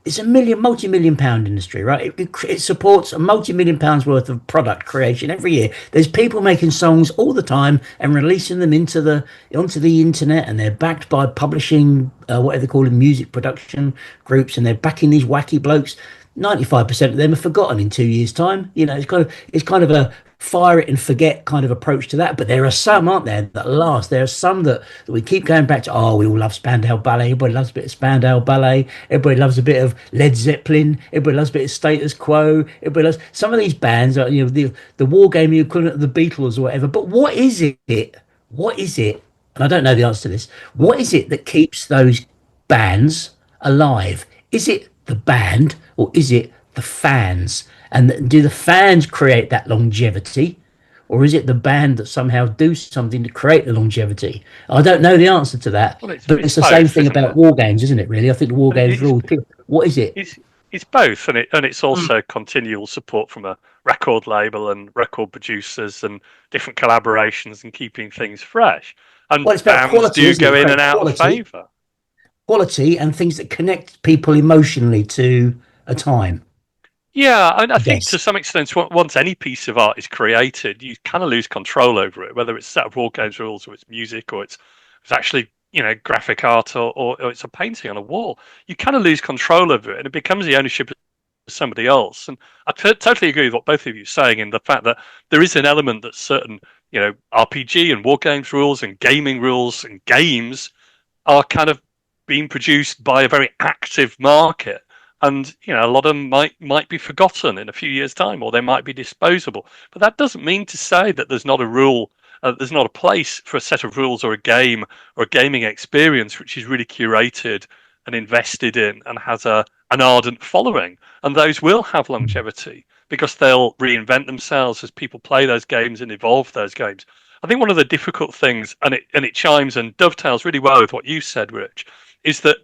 is a multi-million pound industry, right? It supports a multi-million pounds worth of product creation every year. There's people making songs all the time and releasing them onto the internet, and they're backed by publishing, whatever they call it, music production groups, and they're backing these wacky blokes. 95% of them are forgotten in 2 years' time. It's kind of a fire it and forget kind of approach to that. But there are some, aren't there, that last. There are some that we keep going back to. Oh, we all love Spandau Ballet. Everybody loves a bit of Spandau Ballet. Everybody loves a bit of Led Zeppelin. Everybody loves a bit of Status Quo. Everybody loves some of these bands. Are, the wargaming equivalent of the Beatles or whatever. But what is it? What is it? And I don't know the answer to this. What is it that keeps those bands alive? Is it the band or is it the fans? And do the fans create that longevity, or is it the band that somehow do something to create the longevity? I don't know the answer to that. Well, but it's the same thing about war games, isn't it? Really, I think the war games rules. What is it? It's both, and it's also continual support from a record label and record producers and different collaborations and keeping things fresh. And bands do go in and out of favour. Quality and things that connect people emotionally to a time. Yeah, and I think to some extent, once any piece of art is created, you kind of lose control over it, whether it's a set of war games rules or it's music or it's actually, graphic art or it's a painting on a wall. You kind of lose control over it and it becomes the ownership of somebody else. And I totally agree with what both of you are saying in the fact that there is an element that certain, RPG and war games rules and gaming rules and games are kind of being produced by a very active market. And a lot of them might be forgotten in a few years' time, or they might be disposable. But that doesn't mean to say that there's not a rule, there's not a place for a set of rules or a game or a gaming experience which is really curated and invested in and has an ardent following. And those will have longevity because they'll reinvent themselves as people play those games and evolve those games. I think one of the difficult things, and it chimes and dovetails really well with what you said, Rich, is that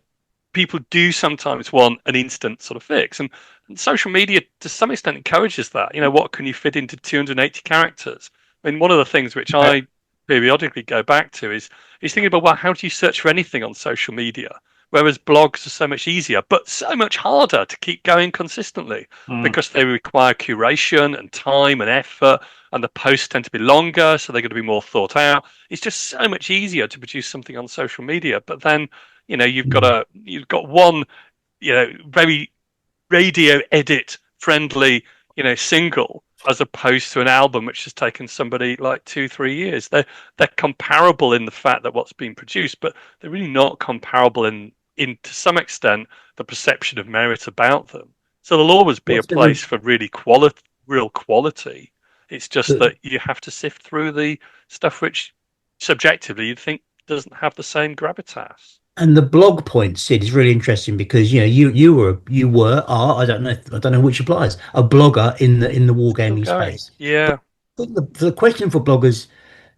people do sometimes want an instant sort of fix, and social media to some extent encourages that. What can you fit into 280 characters? I mean, one of the things which I periodically go back to is thinking about, well, how do you search for anything on social media? Whereas blogs are so much easier, but so much harder to keep going consistently because they require curation and time and effort, and the posts tend to be longer, so they're going to be more thought out. It's just so much easier to produce something on social media, but then you've got one, very radio edit friendly, single, as opposed to an album which has taken somebody like 2-3 years. They're comparable in the fact that what's being produced, but they're really not comparable in to some extent the perception of merit about them. So there'll always be a place for real quality. It's just that you have to sift through the stuff which subjectively you'd think doesn't have the same gravitas. And the blog point, Sid, is really interesting because you are I don't know which applies, a blogger in the wargaming space. Yeah. I think the question for bloggers,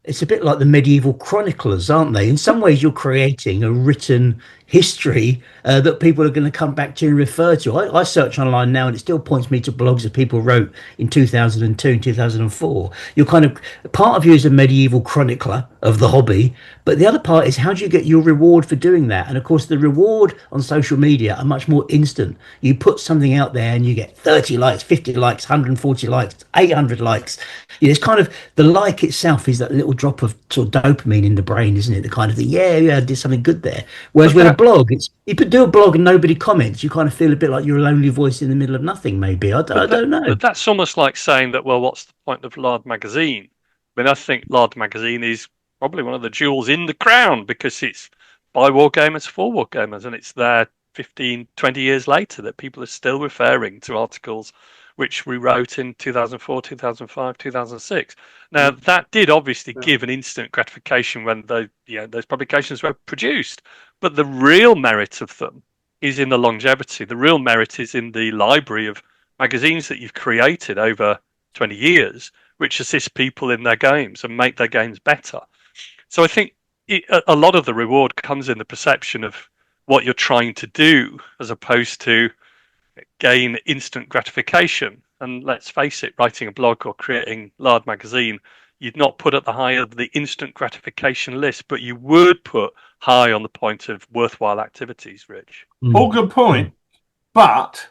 it's a bit like the medieval chroniclers, aren't they? In some ways, you're creating a written history that people are going to come back to and refer to. I search online now and it still points me to blogs that people wrote in 2002 and 2004. You're kind of, part of you is a medieval chronicler of the hobby, but the other part is how do you get your reward for doing that? And of course, the reward on social media are much more instant. You put something out there and you get 30 likes, 50 likes, 140 likes, 800 likes. It's kind of, the like itself is that little drop of sort of dopamine in the brain, isn't it? The kind of the, yeah, I did something good there. Whereas with a blog, it's, you could do a blog and nobody comments. You kind of feel a bit like you're a lonely voice in the middle of nothing, maybe. I don't know. But that's almost like saying that, well, what's the point of Lard Magazine? I mean, I think Lard Magazine is probably one of the jewels in the crown because it's by wargamers for wargamers, and it's there 15, 20 years later that people are still referring to articles which we wrote in 2004, 2005, 2006. Now, that did obviously give an instant gratification when those publications were produced, but the real merit of them is in the longevity. The real merit is in the library of magazines that you've created over 20 years, which assist people in their games and make their games better. So I think a lot of the reward comes in the perception of what you're trying to do as opposed to gain instant gratification. And let's face it, writing a blog or creating Lard Magazine, you'd not put at the high of the instant gratification list, but you would put high on the point of worthwhile activities, Rich. All good point. But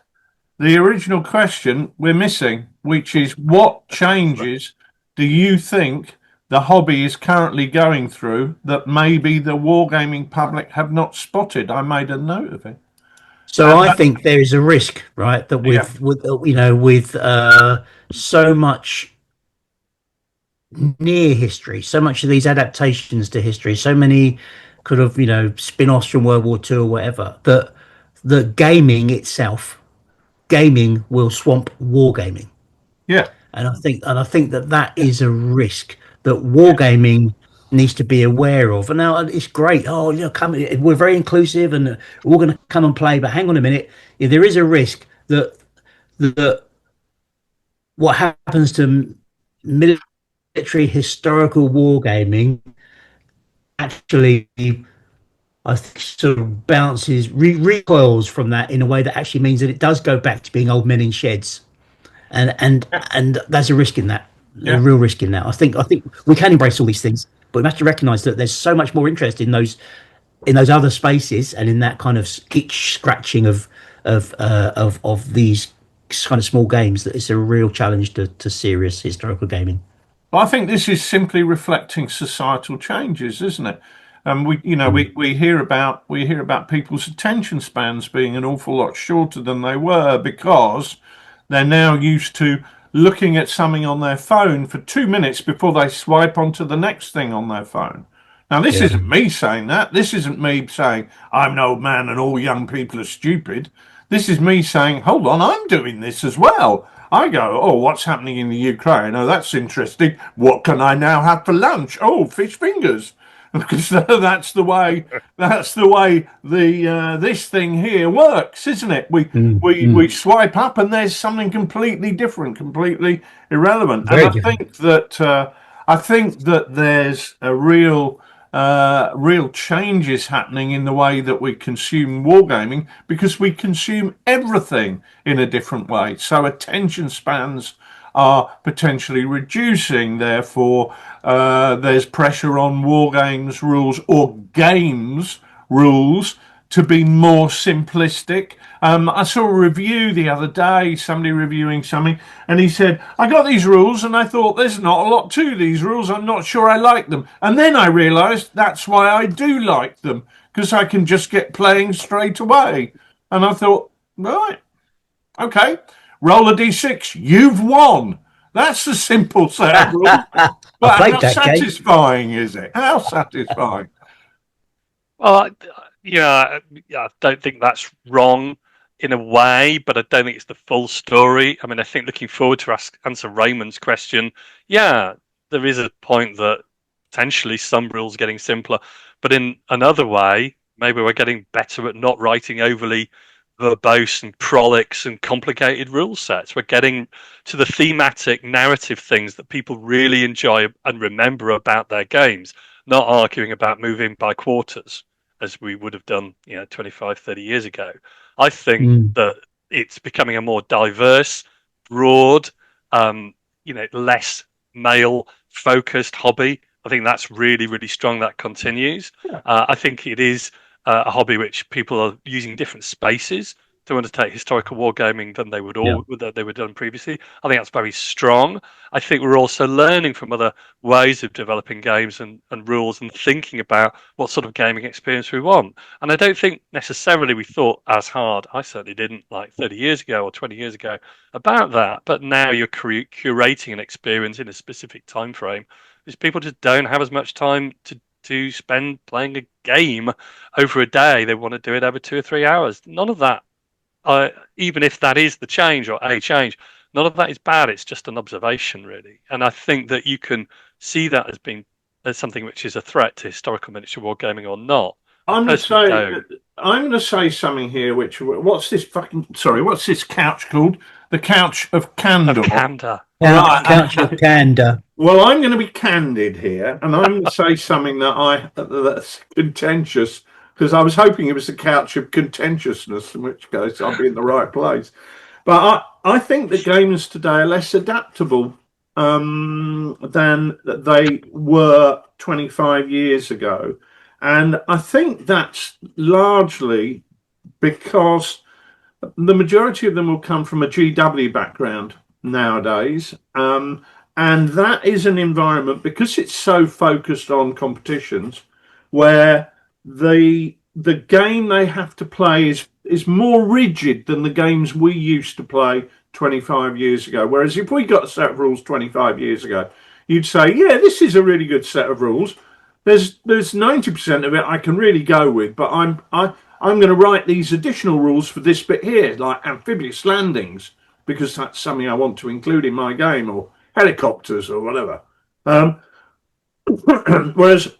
the original question we're missing, which is what changes do you think the hobby is currently going through that maybe the wargaming public have not spotted? I made a note of it. So I think there is a risk, right, that with so much near history, so much of these adaptations to history, so many kind of spin-offs from World War II or whatever, that the gaming itself, gaming will swamp wargaming. Yeah, and I think that is a risk that wargaming needs to be aware of. And now it's great. Oh, come, we're very inclusive and we're all going to come and play. But hang on a minute, there is a risk that what happens to military historical wargaming actually, I think, sort of bounces, recoils from that in a way that actually means that it does go back to being old men in sheds, and there's a risk in that. A real risk in that. I think we can embrace all these things, but we have to recognise that there's so much more interest in those other spaces and in that kind of itch scratching of these kind of small games that it's a real challenge to serious historical gaming. Well, I think this is simply reflecting societal changes, isn't it? We hear about people's attention spans being an awful lot shorter than they were because they're now used to looking at something on their phone for 2 minutes before they swipe onto the next thing on their phone. Now, this isn't me saying that. This isn't me saying I'm an old man and all young people are stupid. This is me saying, hold on, I'm doing this as well. I go, oh, what's happening in the Ukraine? Oh, that's interesting. What can I now have for lunch? Oh, fish fingers. Because that's the way this thing here works, isn't it? We swipe up and there's something completely different, completely irrelevant. Very and different. I think that there's a real changes happening in the way that we consume wargaming because we consume everything in a different way. So attention spans are potentially reducing. Therefore, there's pressure on wargames rules or games rules to be more simplistic. I saw a review the other day, somebody reviewing something, and he said, I got these rules and I thought there's not a lot to these rules. I'm not sure I like them. And then I realized that's why I do like them, because I can just get playing straight away. And I thought, right, okay, roll a d6, you've won. That's a simple set of rules. But how satisfying is it? How satisfying? Well, I don't think that's wrong in a way, but I don't think it's the full story. I mean, I think looking forward to answer Raymond's question, there is a point that potentially some rules are getting simpler, but in another way, maybe we're getting better at not writing overly verbose and prolix and complicated rule sets. We're getting to the thematic narrative things that people really enjoy and remember about their games, not arguing about moving by quarters as we would have done, 25, 30 years ago. I think that it's becoming a more diverse, broad, less male focused hobby. I think that's really, really strong. That continues. I think it is a hobby which people are using different spaces to undertake historical wargaming than they would that they were done previously. I think that's very strong. I think we're also learning from other ways of developing games and rules and thinking about what sort of gaming experience we want. And I don't think necessarily we thought as hard, I certainly didn't, like 30 years ago or 20 years ago, about that. But now you're curating an experience in a specific time frame because people just don't have as much time to spend playing a game over a day. They want to do it over 2 or 3 hours. None of that, even if that is the change or a change, none of that is bad. It's just an observation, really. And I think that you can see that as being as something which is a threat to historical miniature wargaming or not. I'm going to say something here. What's this couch called? The couch of candor. Of candor. Couch of candor. Well, I'm going to be candid here, and I'm going to say something that's contentious, because I was hoping it was the couch of contentiousness, in which case I'd be in the right place. But I think that gamers today are less adaptable than they were 25 years ago. And I think that's largely because the majority of them will come from a GW background nowadays. And that is an environment, because it's so focused on competitions, where the game they have to play is more rigid than the games we used to play 25 years ago. Whereas if we got a set of rules 25 years ago, you'd say, yeah, this is a really good set of rules. There's 90% of it I can really go with, but I'm going to write these additional rules for this bit here, like amphibious landings, because that's something I want to include in my game, or helicopters or whatever. Whereas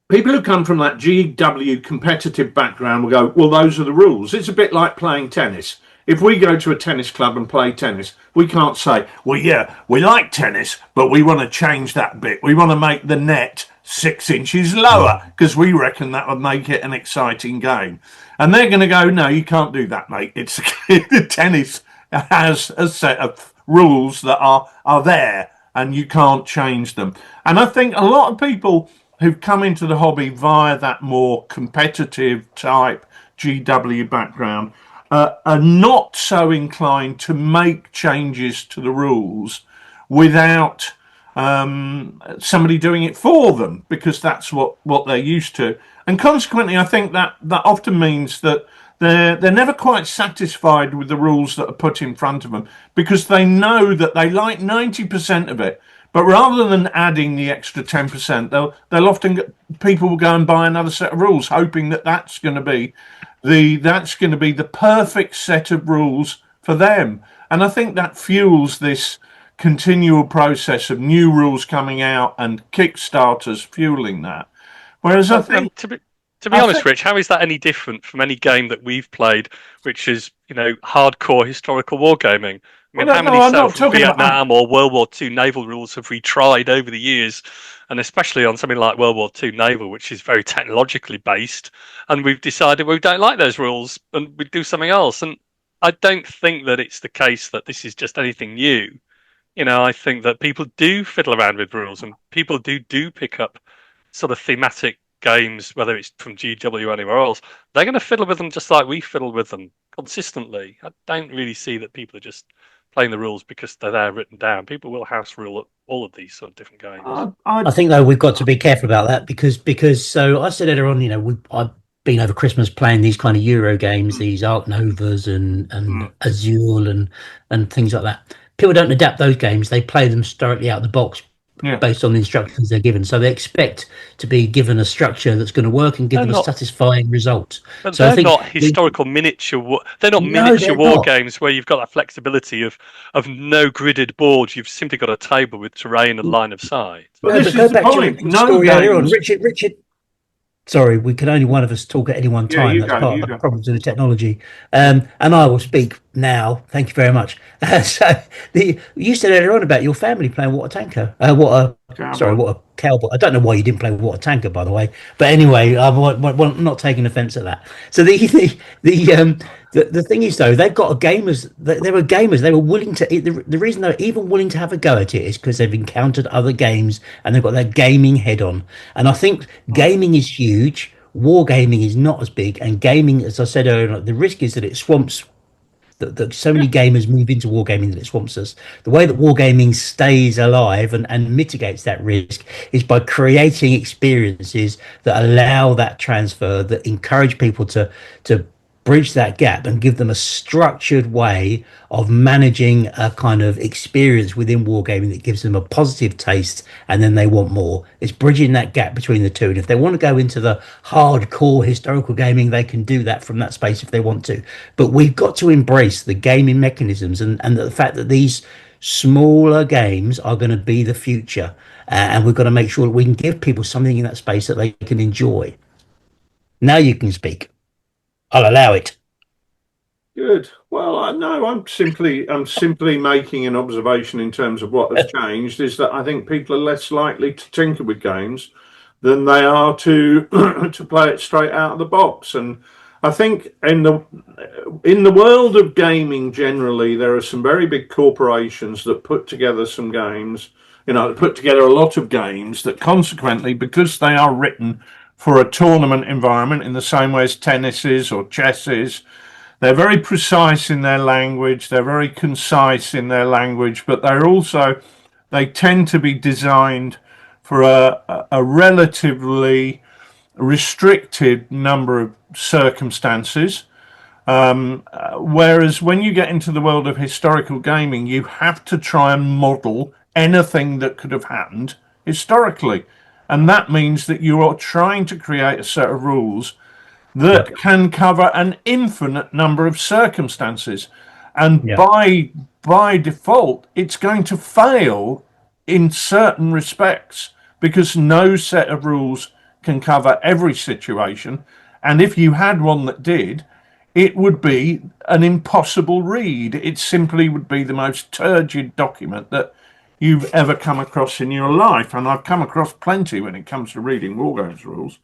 people who come from that GW competitive background will go, well, those are the rules. It's a bit like playing tennis. If we go to a tennis club and play tennis, we can't say, well, yeah, we like tennis, but we want to change that bit. We want to make the net 6 inches lower because we reckon that would make it an exciting game. And they're going to go, no, you can't do that, mate. It's tennis has a set of rules that are there and you can't change them. And I think a lot of people who've come into the hobby via that more competitive type GW background are not so inclined to make changes to the rules without somebody doing it for them, because that's what they're used to. And consequently, I think that often means that they're never quite satisfied with the rules that are put in front of them, because they know that they like 90% of it. But rather than adding the extra 10%, they'll often people will go and buy another set of rules, hoping that that's going to be the perfect set of rules for them. And I think that fuels this continual process of new rules coming out and Kickstarters fueling that. Whereas I think, to be honest, Rich, how is that any different from any game that we've played, which is hardcore historical wargaming? I mean, how many Vietnam or World War II naval rules have we tried over the years? And especially on something like World War II naval, which is very technologically based, and we've decided we don't like those rules and we do something else. And I don't think that it's the case that this is just anything new. I think that people do fiddle around with rules, and people do pick up sort of thematic games, whether it's from GW or anywhere else. They're going to fiddle with them just like we fiddle with them consistently. I don't really see that people are just playing the rules because they're there written down. People will house rule all of these sort of different games. I think, though, we've got to be careful about that because so I said earlier on, I've been over Christmas playing these kind of Euro games, these Ark Novas and Azul and things like that. People don't adapt those games. They play them directly out of the box based on the instructions they're given. So they expect to be given a structure that's going to work and give them a satisfying result. But so they're not historical miniature. They're not miniature war games where you've got that flexibility of no gridded boards. You've simply got a table with terrain and line of sight. But this is the point. No games. Sorry, we can only one of us talk at any one Yeah, time. you That's go. part You of the go. problems with the technology. And I will speak now. Thank you very much. You said earlier on about your family playing water tanker. Cowboy. What a cowboy. I don't know why you didn't play water tanker, by the way. But anyway, I'm not taking offence at that. So the thing is though, they've got a gamers. They were gamers. They were willing to. The reason they're even willing to have a go at it is because they've encountered other games and they've got their gaming head on. And I think gaming is huge. Wargaming is not as big, and gaming, as I said earlier, the risk is that it swamps that so many gamers move into wargaming that it swamps us. The way that wargaming stays alive and mitigates that risk is by creating experiences that allow that transfer, that encourage people to bridge that gap and give them a structured way of managing a kind of experience within wargaming that gives them a positive taste and then they want more. It's bridging that gap between the two. And if they want to go into the hardcore historical gaming, they can do that from that space if they want to. But we've got to embrace the gaming mechanisms and the fact that these smaller games are going to be the future. And we've got to make sure that we can give people something in that space that they can enjoy. Now you can speak. I'll allow it. Good. Well, I'm simply making an observation in terms of what has changed. Is that I think people are less likely to tinker with games than they are to to play it straight out of the box. And I think in the world of gaming generally, there are some very big corporations that put together some games. Put together a lot of games that consequently, because they are written for a tournament environment in the same way as tennis is or chess is, they're very precise in their language, they're very concise in their language, but they tend to be designed for a relatively restricted number of circumstances. Whereas when you get into the world of historical gaming, you have to try and model anything that could have happened historically. And that means that you are trying to create a set of rules that can cover an infinite number of circumstances. And by default, it's going to fail in certain respects because no set of rules can cover every situation. And if you had one that did, it would be an impossible read. It simply would be the most turgid document that you've ever come across in your life. And I've come across plenty when it comes to reading Wargames rules.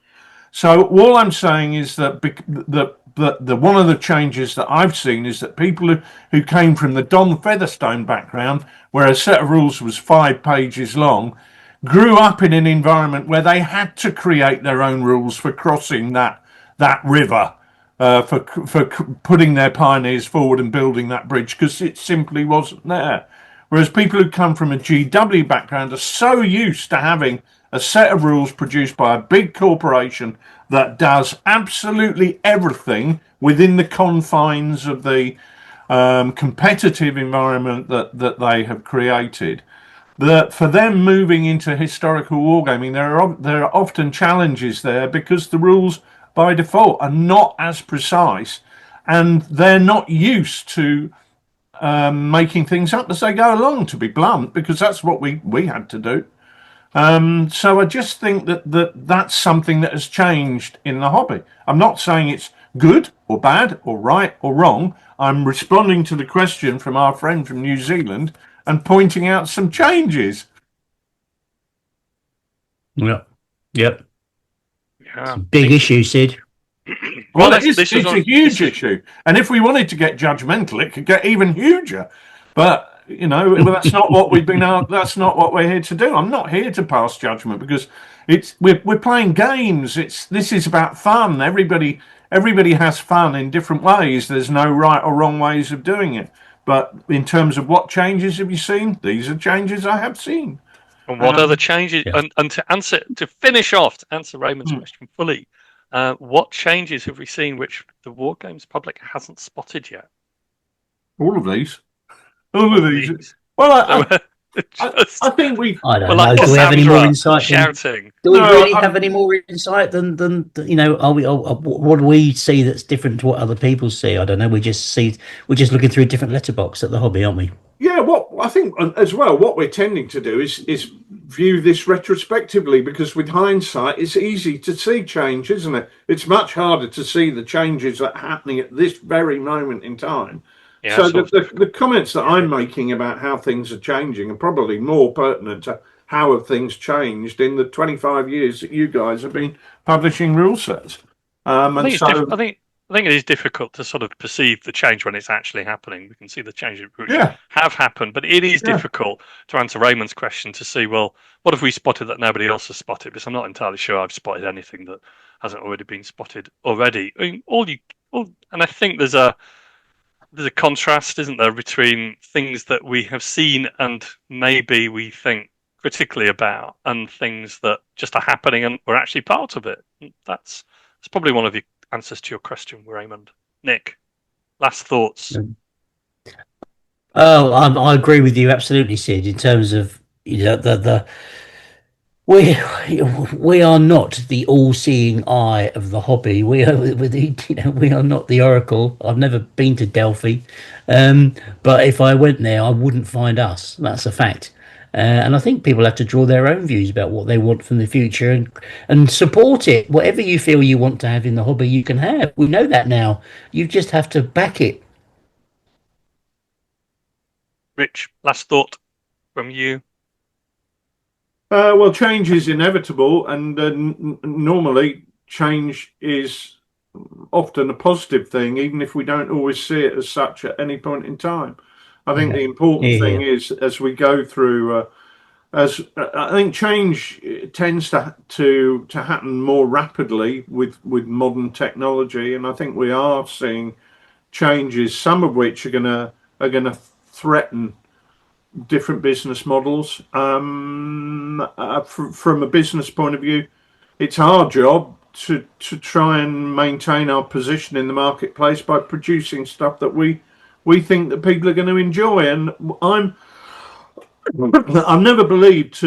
So all I'm saying is that the one of the changes that I've seen is that people who came from the Don Featherstone background, where a set of rules was 5 pages long, grew up in an environment where they had to create their own rules for crossing that river, for putting their pioneers forward and building that bridge, because it simply wasn't there. Whereas people who come from a GW background are so used to having a set of rules produced by a big corporation that does absolutely everything within the confines of the competitive environment that they have created. That for them moving into historical wargaming, there are often challenges there because the rules by default are not as precise, and they're not used to making things up as they go along, to be blunt, because that's what we had to do. So I just think that's something that has changed in the hobby. I'm not saying it's good or bad or right or wrong. I'm responding to the question from our friend from New Zealand and pointing out some changes. Yep. Yeah. Big issue, Sid. Well, it's a huge issue. And if we wanted to get judgmental, it could get even huger. But that's not what we've been out. That's not what we're here to do. I'm not here to pass judgment because we're playing games. This is about fun. Everybody has fun in different ways. There's no right or wrong ways of doing it. But in terms of what changes have you seen? These are changes I have seen. And what other changes? Yeah. And to answer Raymond's question fully, what changes have we seen which the Wargames public hasn't spotted yet? All of these. Well, I think we. I don't know. Do we have any more insight? Shouting. Do we really have any more insight than what do we see that's different to what other people see? I don't know. We're just looking through a different letterbox at the hobby, aren't we? Yeah. What I think as well, what we're tending to do is view this retrospectively, because with hindsight, it's easy to see change, isn't it? It's much harder to see the changes that are happening at this very moment in time. Yeah, so the comments that I'm making about how things are changing are probably more pertinent to how have things changed in the 25 years that you guys have been publishing rule sets. I think it is difficult to sort of perceive the change when it's actually happening. We can see the changes which have happened, but it is difficult to answer Raymond's question to see, well, what have we spotted that nobody else has spotted? Because I'm not entirely sure I've spotted anything that hasn't already been spotted already. I mean, and I think there's a contrast, isn't there, between things that we have seen and maybe we think critically about, and things that just are happening and we're actually part of it. That's probably one of the answers to your question, Raymond. Nick, last thoughts. Oh, I agree with you absolutely, Sid. In terms of we are not the all-seeing eye of the hobby. We are not the oracle. I've never been to Delphi, but if I went there, I wouldn't find us. That's a fact. And I think people have to draw their own views about what they want from the future and support it. Whatever you feel you want to have in the hobby, you can have. We know that now. You just have to back it. Rich, last thought from you. Well, change is inevitable, and normally change is often a positive thing, even if we don't always see it as such at any point in time. I think the important thing is, as we go through, I think change tends to happen more rapidly with modern technology, and I think we are seeing changes, some of which are gonna threaten different business models. From a business point of view, it's our job to try and maintain our position in the marketplace by producing stuff that we think that people are going to enjoy. And I've never believed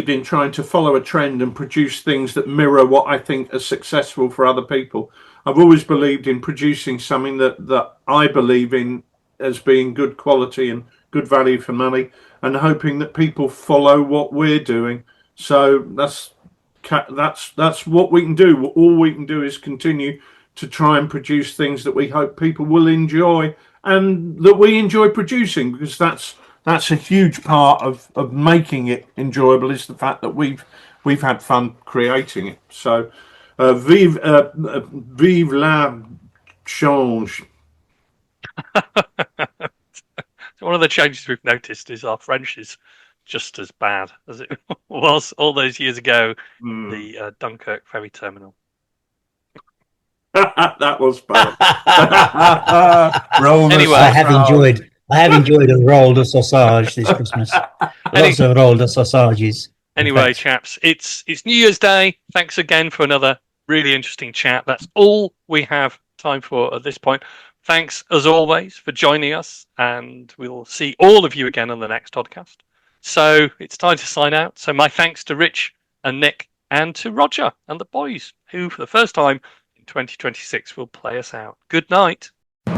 in trying to follow a trend and produce things that mirror what I think are successful for other people. I've always believed in producing something that I believe in as being good quality and good value for money, and hoping that people follow what we're doing. So that's what we can do. All we can do is continue to try and produce things that we hope people will enjoy and that we enjoy producing, because that's a huge part of making it enjoyable, is the fact that we've had fun creating it. So vive la change. One of the changes we've noticed is our French is just as bad as it was all those years ago. The Dunkirk ferry terminal. That was bad. Anyway, I have enjoyed a roll de sausage this Christmas. Lots of roll de sausages. Anyway, chaps, it's New Year's Day. Thanks again for another really interesting chat. That's all we have time for at this point. Thanks, as always, for joining us, and we'll see all of you again on the next podcast. So it's time to sign out. So my thanks to Rich and Nick and to Roger and the boys, who for the first time in 2026 will play us out. Good night. In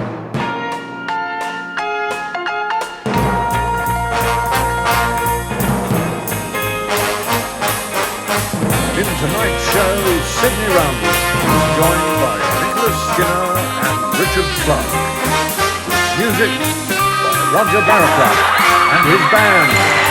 tonight's show, Sydney Roundwood is joined by Nicholas Skinner and Richard Clark. Music by Roger Barraclough and his band.